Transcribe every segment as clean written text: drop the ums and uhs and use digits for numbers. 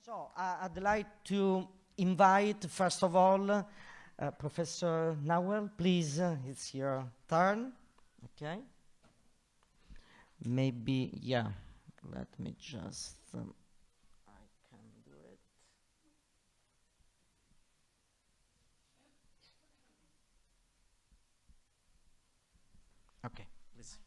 So I'd like to invite, first of all, Professor Naouel, please, it's your turn. Okay. Maybe, yeah, let me just, I can do it. Okay, please.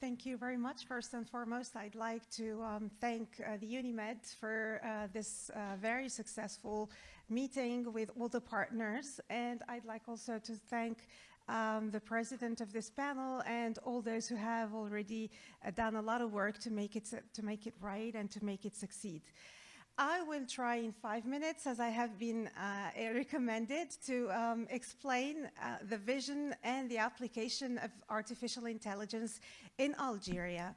Thank you very much. First and foremost, I'd like to thank the UNIMED for this very successful meeting with all the partners. And I'd like also to thank the president of this panel and all those who have already done a lot of work to make it right and to make it succeed. I will try in 5 minutes, as I have been recommended, to explain the vision and the application of artificial intelligence in Algeria.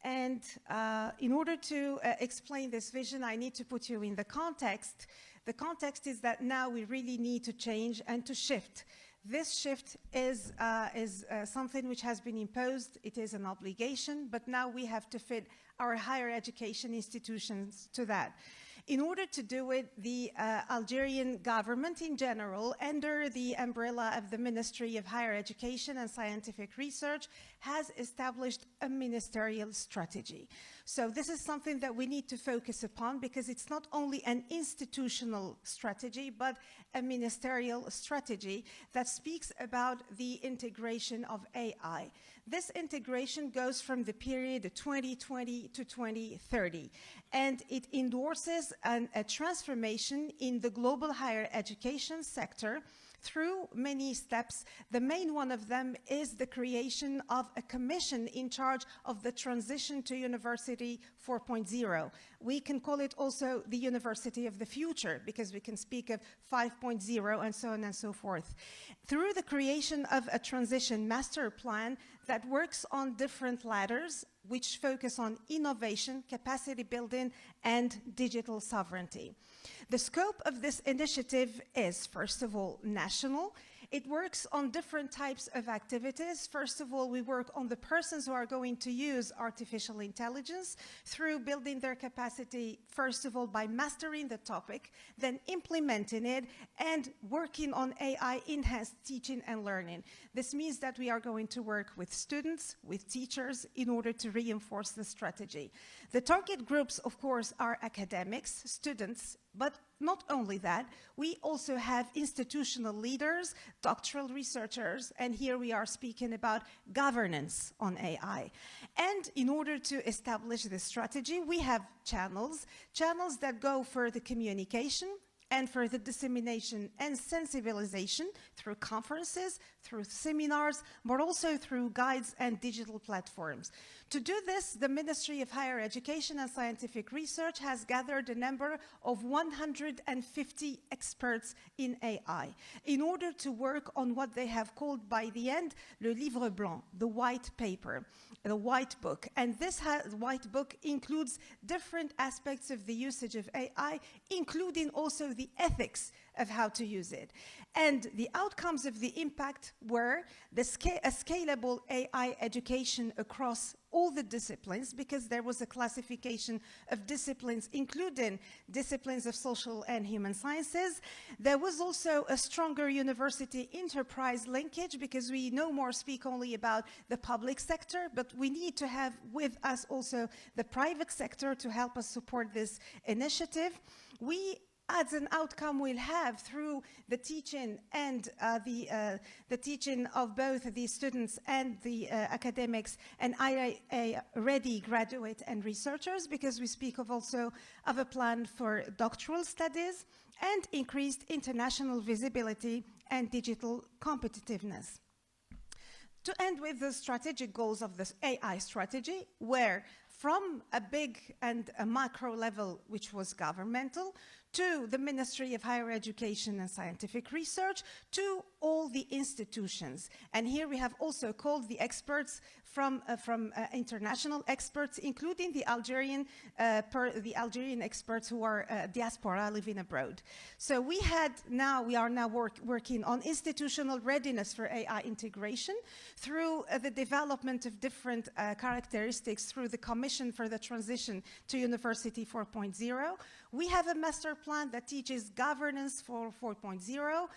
And in order to explain this vision, I need to put you in the context. The context is that now we really need to change and to shift. This shift is something which has been imposed. It is an obligation, but now we have to fit our higher education institutions to that. In order to do it, the Algerian government in general, under the umbrella of the Ministry of Higher Education and Scientific Research, has established a ministerial strategy. So this is something that we need to focus upon because it's not only an institutional strategy, but a ministerial strategy that speaks about the integration of AI. This integration goes from the period 2020 to 2030, and it endorses a transformation in the global higher education sector through many steps. The main one of them is the creation of a commission in charge of the transition to University 4.0. We can call it also the University of the Future because we can speak of 5.0 and so on and so forth. Through the creation of a transition master plan that works on different ladders, which focus on innovation, capacity building, and digital sovereignty. The scope of this initiative is, first of all, national. It works on different types of activities. First of all, we work on the persons who are going to use artificial intelligence through building their capacity, first of all, by mastering the topic, then implementing it, and working on AI-enhanced teaching and learning. This means that we are going to work with students, with teachers, in order to reinforce the strategy. The target groups, of course, are academics, students, but not only that, we also have institutional leaders, doctoral researchers, and here we are speaking about governance on AI. And in order to establish this strategy, we have channels that go for the communication and for the dissemination and sensibilization through conferences, through seminars, but also through guides and digital platforms. To do this, the Ministry of Higher Education and Scientific Research has gathered a number of 150 experts in AI in order to work on what they have called by the end, le livre blanc, the white paper, the white book. And this white book includes different aspects of the usage of AI, including also the ethics of how to use it. And the outcomes of the impact were a scalable AI education across all the disciplines, because there was a classification of disciplines, including disciplines of social and human sciences. There was also a stronger university enterprise linkage, because we no more speak only about the public sector, but we need to have with us also the private sector to help us support this initiative. We, as an outcome, we'll have through the teaching and the teaching of both the students and the academics and AI-ready graduate and researchers, because we speak of also of a plan for doctoral studies and increased international visibility and digital competitiveness. To end with the strategic goals of this AI strategy, where from a big and a macro level, which was governmental, to the Ministry of Higher Education and Scientific Research, to all the institutions. And here we have also called the experts from international experts, including the Algerian experts who are diaspora living abroad. So we are now working on institutional readiness for AI integration through the development of different characteristics through the Commission for the Transition to University 4.0. We have a master plan that teaches governance for 4.0,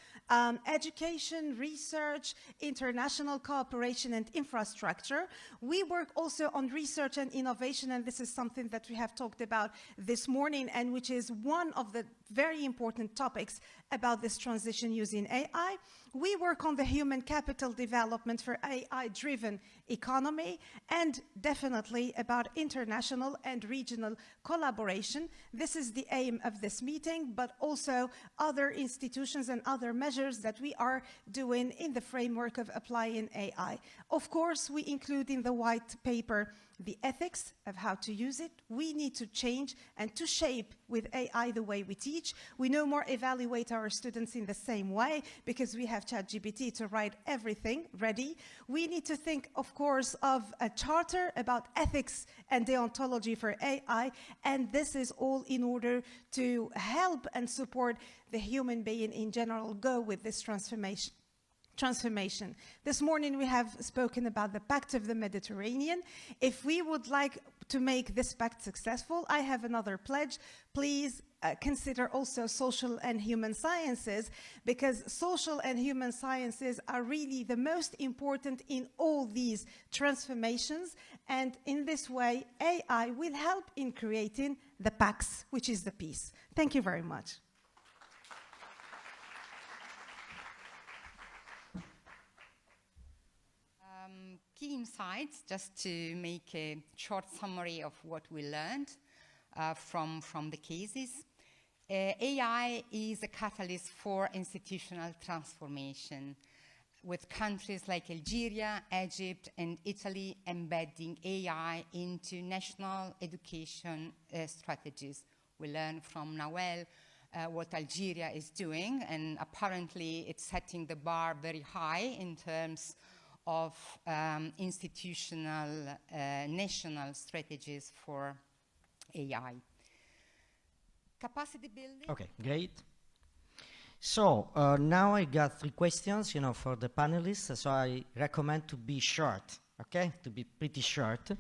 education, research, international cooperation and infrastructure. We work also on research and innovation, and this is something that we have talked about this morning and which is one of the very important topics about this transition using AI. We work on the human capital development for AI-driven economy and definitely about international and regional collaboration. This is the aim of this meeting, but also other institutions and other measures that we are doing in the framework of applying AI. Of course, we include in the white paper the ethics of how to use it. We need to change and to shape with AI the way we teach. We no more evaluate our students in the same way because we have ChatGPT to write everything ready. We need to think, of course, of a charter about ethics and deontology for AI, and this is all in order to help and support the human being in general go with this transformation. This morning we have spoken about the Pact of the Mediterranean. If we would like to make this pact successful, I have another pledge. Please consider also social and human sciences, because social and human sciences are really the most important in all these transformations. And in this way, AI will help in creating the Pax, which is the peace. Thank you very much. Key insights, just to make a short summary of what we learned from the cases. AI is a catalyst for institutional transformation, with countries like Algeria, Egypt, and Italy embedding AI into national education strategies. We learned from Naouel what Algeria is doing, and apparently it's setting the bar very high in terms of institutional national strategies for AI. Capacity building. Okay, great. So now I got 3 questions, for the panelists. So I recommend to be short, okay? To be pretty short.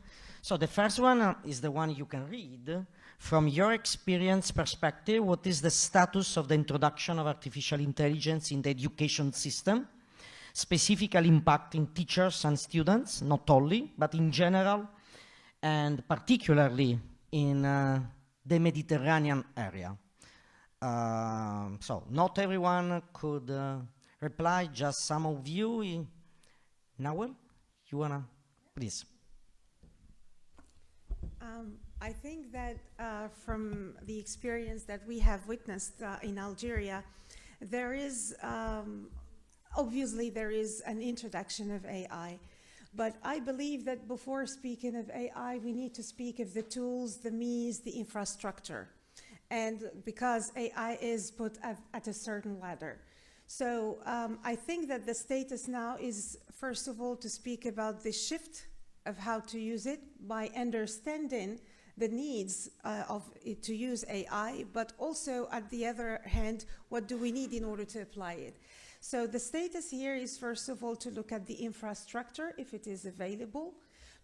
So the first one is the one you can read. From your experience perspective, what is the status of the introduction of artificial intelligence in the education system, specifically impacting teachers and students, not only, but in general, and particularly in the Mediterranean area? So not everyone could reply, just some of you. Naouel, you wanna, please? I think that from the experience that we have witnessed in Algeria, there is obviously, there is an introduction of AI, but I believe that before speaking of AI, we need to speak of the tools, the means, the infrastructure, and because AI is put at a certain ladder. So I think that the status now is, first of all, to speak about the shift of how to use it by understanding the needs to use AI, but also, at the other hand, what do we need in order to apply it? So the status here is, first of all, to look at the infrastructure, if it is available,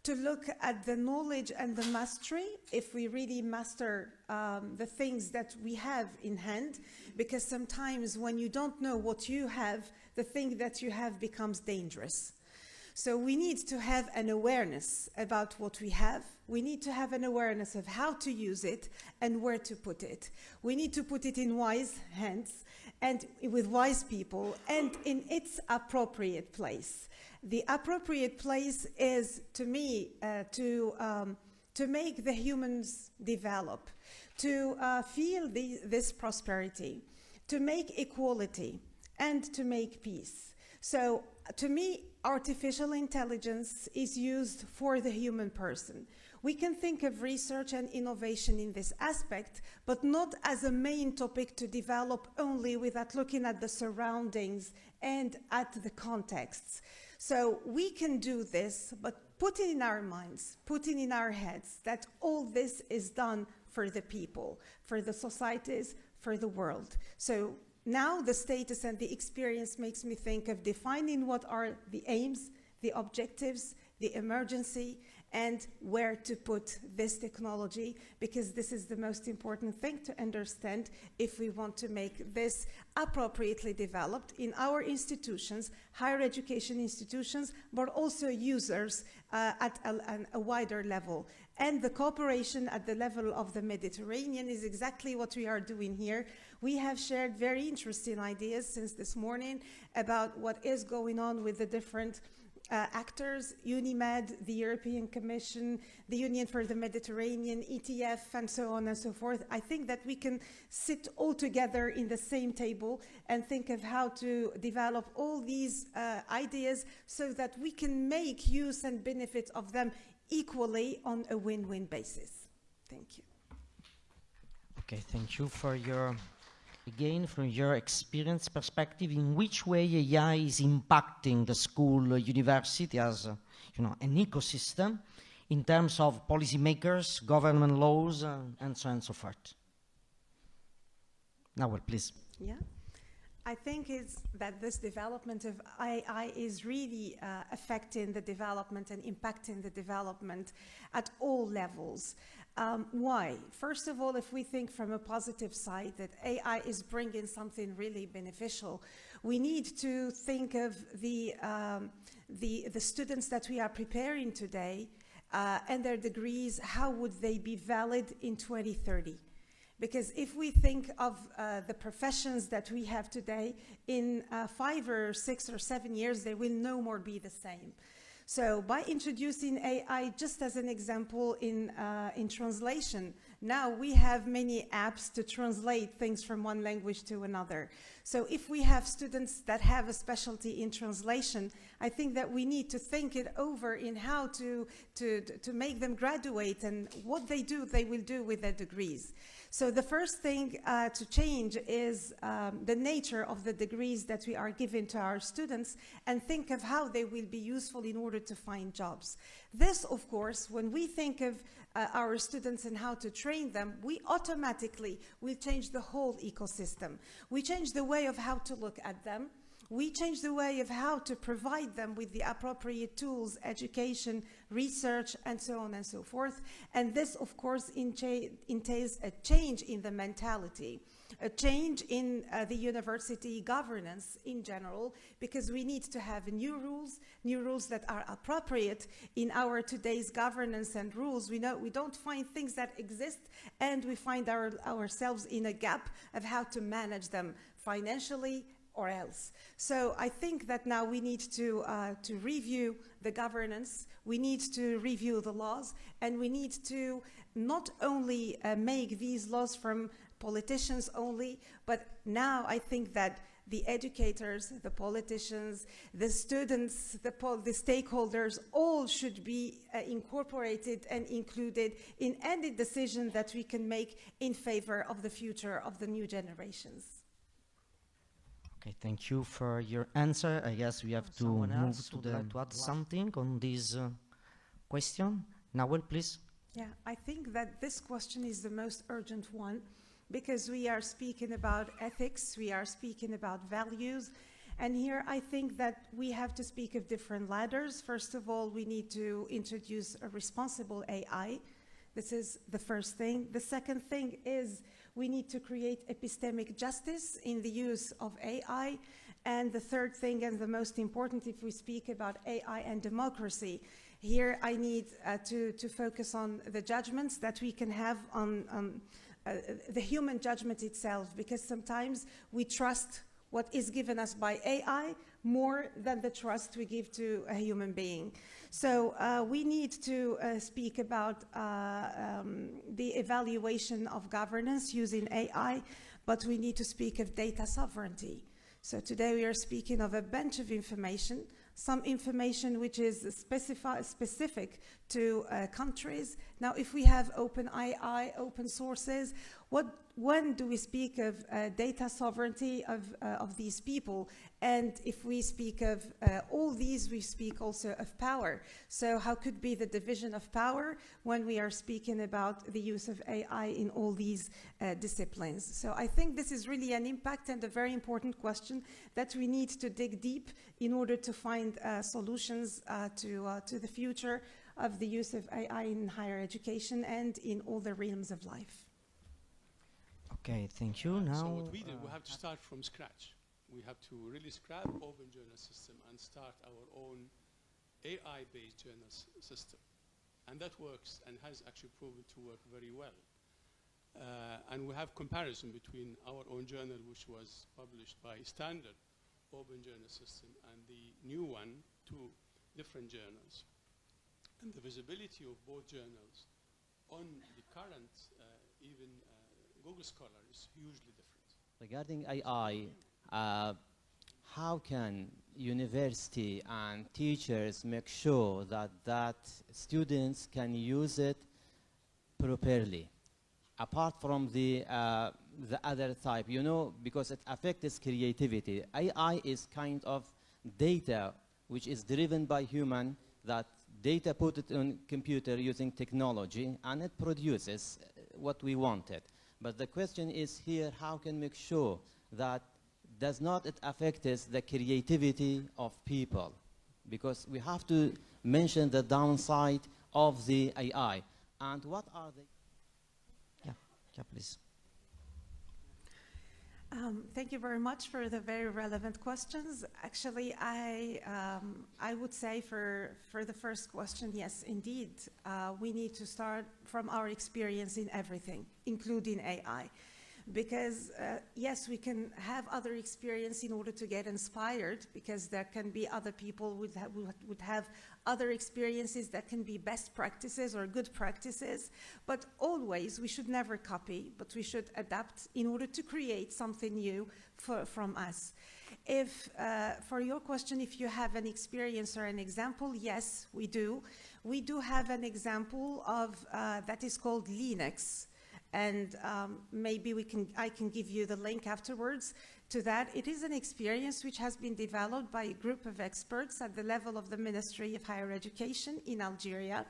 to look at the knowledge and the mastery, if we really master the things that we have in hand, because sometimes when you don't know what you have, the thing that you have becomes dangerous. So we need to have an awareness about what we have. We need to have an awareness of how to use it and where to put it. We need to put it in wise hands and with wise people and in its appropriate place. The appropriate place is, to me, to make the humans develop, to feel this prosperity, to make equality, and to make peace. So, to me, artificial intelligence is used for the human person. We can think of research and innovation in this aspect, but not as a main topic to develop only without looking at the surroundings and at the contexts. So we can do this, but put it in our minds, put it in our heads that all this is done for the people, for the societies, for the world. So now the status and the experience makes me think of defining what are the aims, the objectives, the emergency, and where to put this technology, because this is the most important thing to understand if we want to make this appropriately developed in our institutions, higher education institutions, but also users at a wider level. And the cooperation at the level of the Mediterranean is exactly what we are doing here. We have shared very interesting ideas since this morning about what is going on with the different actors, UNIMED, the European Commission, the Union for the Mediterranean, ETF, and so on and so forth. I think that we can sit all together in the same table and think of how to develop all these ideas so that we can make use and benefit of them equally on a win-win basis. Thank you. Okay, thank you for your, again, from your experience perspective, in which way AI is impacting the school, university as an ecosystem in terms of policymakers, government laws, and so on and so forth. Naouel, please. Yeah. I think it's that this development of AI is really affecting the development and impacting the development at all levels. Why? First of all, if we think from a positive side that AI is bringing something really beneficial, we need to think of the students that we are preparing today and their degrees. How would they be valid in 2030? Because if we think of the professions that we have today, in 5 or 6 or 7 years, they will no more be the same. So by introducing AI, just as an example in translation, now we have many apps to translate things from one language to another. So if we have students that have a specialty in translation, I think that we need to think it over in how to make them graduate and what they will do with their degrees. So the first thing to change is the nature of the degrees that we are giving to our students, and think of how they will be useful in order to find jobs. This, of course, when we think of our students and how to train them, we automatically will change the whole ecosystem. We change the way of how to look at them. We change the way of how to provide them with the appropriate tools, education, research, and so on and so forth. And this, of course, entails a change in the mentality, a change in the university governance in general, because we need to have new rules that are appropriate in our today's governance and rules. We know we don't find things that exist, and we find ourselves in a gap of how to manage them financially or else. So I think that now we need to review the governance, we need to review the laws, and we need to not only make these laws from politicians only, but now I think that the educators, the politicians, the students, the stakeholders, all should be incorporated and included in any decision that we can make in favor of the future of the new generations. Okay, thank you for your answer. I guess we have to move to add something on this question. Naouel, please. Yeah, I think that this question is the most urgent one, because we are speaking about ethics, we are speaking about values, and here I think that we have to speak of different ladders. First of all, we need to introduce a responsible AI. This is the first thing. The second thing is we need to create epistemic justice in the use of AI. And the third thing, and the most important if we speak about AI and democracy, here I need to focus on the judgments that we can have on the human judgment itself, because sometimes we trust what is given us by AI more than the trust we give to a human being. So we need to speak about the evaluation of governance using AI, but we need to speak of data sovereignty. So today we are speaking of a bunch of information. some information which is specific to countries. Now, if we have open AI, open sources, when do we speak of data sovereignty of these people? And if we speak of all these, we speak also of power. So how could be the division of power when we are speaking about the use of AI in all these disciplines? So I think this is really an impact and a very important question that we need to dig deep in order to find solutions to the future of the use of AI in higher education and in all the realms of life. Okay, thank you. Now, So what we did, we have to start from scratch. We have to really scrap open journal system and start our own AI-based journal system. And that works and has actually proven to work very well. And we have comparison between our own journal, which was published by standard open journal system, and the new one, two different journals. And the visibility of both journals on the current, even Google Scholar is hugely different. Regarding AI, how can university and teachers make sure that students can use it properly? Apart from the other type, you know, because it affects creativity. AI is kind of data which is driven by human, that data put it on computer using technology, and it produces what we wanted. But the question is here, how can we make sure that does not it affect the creativity of people? Because we have to mention the downside of the AI. And what are the... yeah, please. Thank you very much for the very relevant questions. Actually, I would say for the first question, yes, indeed, we need to start from our experience in everything, including AI. Because yes, we can have other experience in order to get inspired, because there can be other people would have other experiences that can be best practices or good practices, but always we should never copy, but we should adapt in order to create something new from us. If, for your question, if you have an experience or an example, yes, we do. We do have an example of that is called Linux. And maybe I can give you the link afterwards to that. It is an experience which has been developed by a group of experts at the level of the Ministry of Higher Education in Algeria.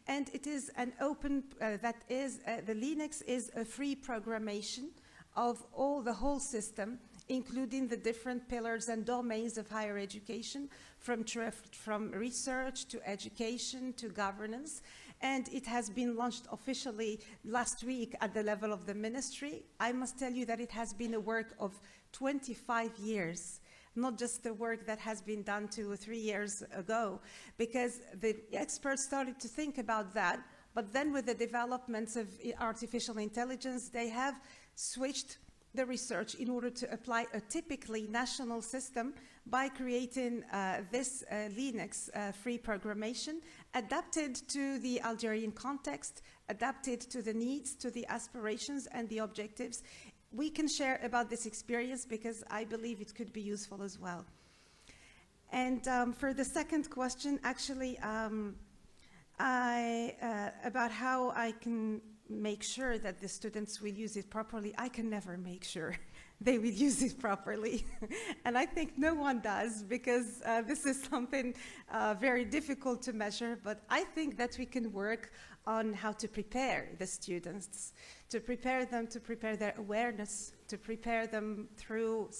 And it is an open, the Linux is a free programmation of the whole system, including the different pillars and domains of higher education, from research to education to governance. And it has been launched officially last week at the level of the ministry. I must tell you that it has been a work of 25 years, not just the work that has been done 2 or 3 years ago, because the experts started to think about that, but then with the developments of artificial intelligence, they have switched the research in order to apply a typically national system by creating this Linux free programmation adapted to the Algerian context, adapted to the needs, to the aspirations and the objectives. We can share about this experience because I believe it could be useful as well. And for the second question, actually, about how I can make sure that the students will use it properly, I can never make sure they will use it properly. And I think no one does, because this is something very difficult to measure, but I think that we can work on how to prepare the students, to prepare them, to prepare their awareness, to prepare them through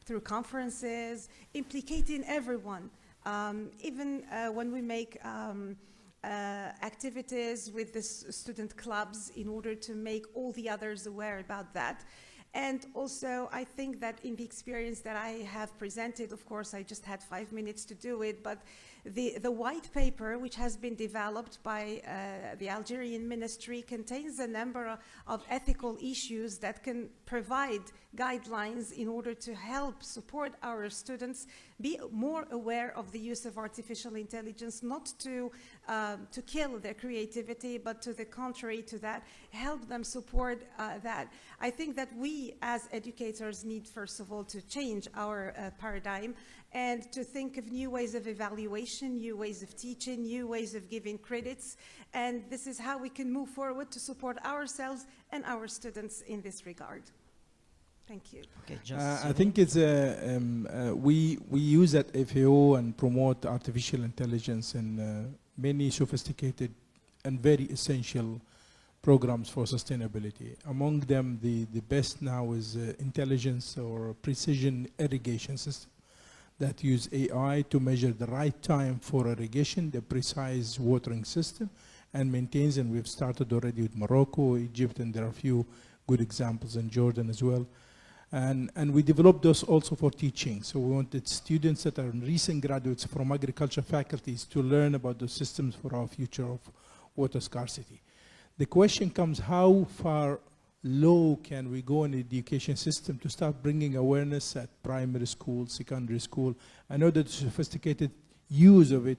through conferences, implicating everyone. Even when we make activities with the student clubs in order to make all the others aware about that. And also, I think that in the experience that I have presented, of course, I just had 5 minutes to do it, but The white paper, which has been developed by the Algerian ministry, contains a number of ethical issues that can provide guidelines in order to help support our students be more aware of the use of artificial intelligence, not to kill their creativity, but to the contrary to that, help them support that. I think that we as educators need, first of all, to change our paradigm and to think of new ways of evaluation, new ways of teaching, new ways of giving credits. And this is how we can move forward to support ourselves and our students in this regard. Thank you. Okay, just I think it's we use at FAO and promote artificial intelligence in many sophisticated and very essential programs for sustainability. Among them, the best now is intelligence or precision irrigation system that use AI to measure the right time for irrigation, the precise watering system, and maintains, and we've started already with Morocco, Egypt, and there are a few good examples in Jordan as well. And we developed those also for teaching. So we wanted students that are recent graduates from agriculture faculties to learn about those systems for our future of water scarcity. The question comes, how far low can we go in the education system to start bringing awareness at primary school, secondary school? I know that the sophisticated use of it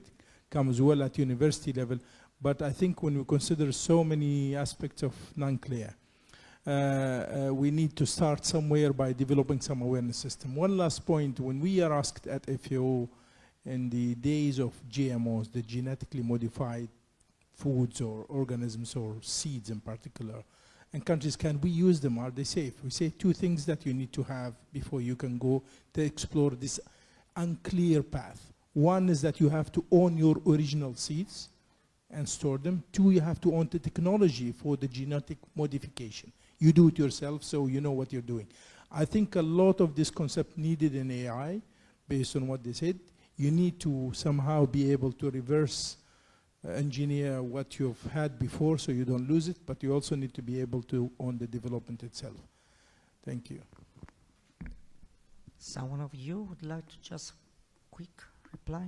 comes well at university level, but I think when we consider so many aspects of non-clear, we need to start somewhere by developing some awareness system. One last point, when we are asked at FAO in the days of GMOs, the genetically modified foods or organisms or seeds in particular, and countries, can we use them? Are they safe? We say two things that you need to have before you can go to explore this unclear path. One is that you have to own your original seeds and store them. Two, you have to own the technology for the genetic modification. You do it yourself, so you know what you're doing. I think a lot of this concept needed in AI, based on what they said. You need to somehow be able to reverse engineer what you've had before so you don't lose it, but you also need to be able to own the development itself. Thank you. someone of you would like to just quick reply?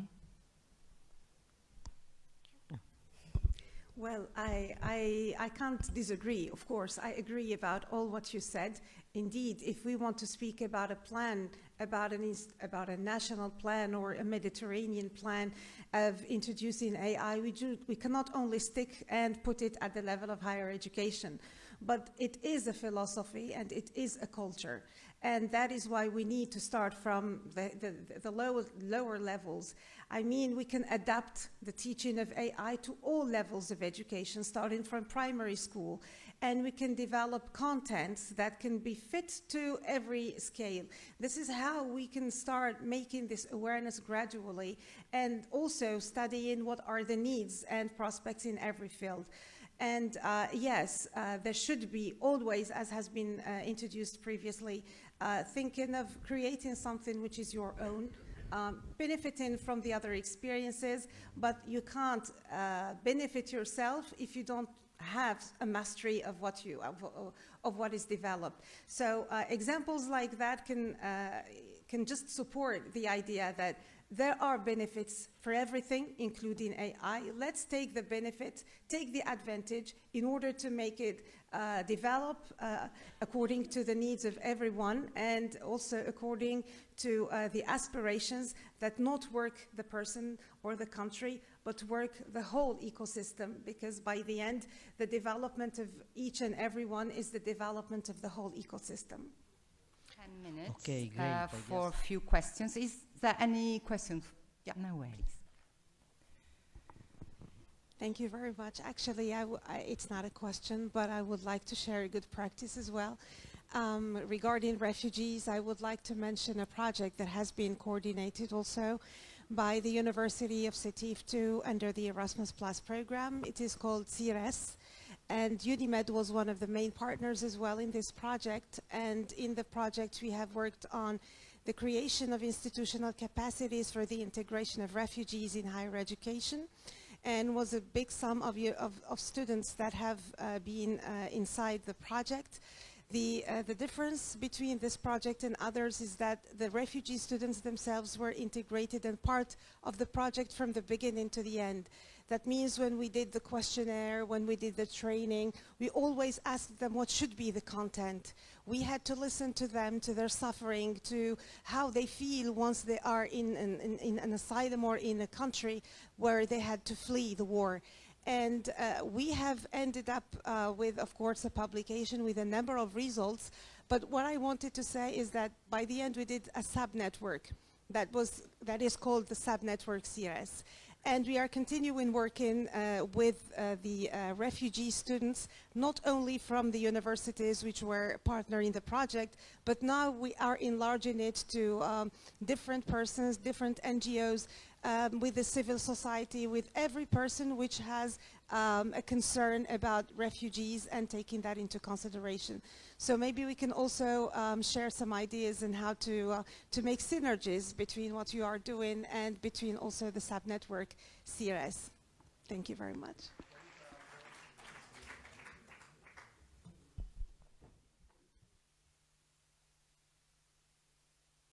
Well, I can't disagree. Of course, I agree about all what you said. Indeed, if we want to speak about a plan, about a national plan or a Mediterranean plan of introducing AI, we cannot only stick and put it at the level of higher education, but it is a philosophy and it is a culture. And that is why we need to start from the lower levels. I mean, we can adapt the teaching of AI to all levels of education, starting from primary school. And we can develop contents that can be fit to every scale. This is how we can start making this awareness gradually, and also studying what are the needs and prospects in every field. And yes, there should be always, as has been introduced previously, thinking of creating something which is your own, benefiting from the other experiences, but you can't benefit yourself if you don't have a mastery of what is developed. So examples like that can just support the idea that there are benefits for everything, including AI. Let's take the benefit, take the advantage in order to make it develop according to the needs of everyone, and also according to the aspirations that not work the person or the country, but work the whole ecosystem, because by the end, the development of each and everyone is the development of the whole ecosystem. 10 minutes Okay, great, for a few questions. Is there any questions? Yeah, Naouel. Thank you very much. Actually, it's not a question, but I would like to share a good practice as well. Regarding refugees, I would like to mention a project that has been coordinated also by the University of Sétif too, under the Erasmus Plus program. It is called CIRES, and UNIMED was one of the main partners as well in this project. And in the project, we have worked on the creation of institutional capacities for the integration of refugees in higher education, and was a big sum of students that have been inside the project. The difference between this project and others is that the refugee students themselves were integrated and part of the project from the beginning to the end. That means when we did the questionnaire, when we did the training, we always asked them what should be the content. We had to listen to them, to their suffering, to how they feel once they are in an asylum or in a country where they had to flee the war. And we have ended up with, of course, a publication with a number of results. But what I wanted to say is that by the end we did a sub-network that is called the sub-network CRS. And we are continuing working with the refugee students, not only from the universities which were partner in the project, but now we are enlarging it to different persons, different NGOs, with the civil society, with every person which has a concern about refugees and taking that into consideration. So maybe we can also share some ideas on how to make synergies between what you are doing and between also the sub-network CRS. Thank you very much.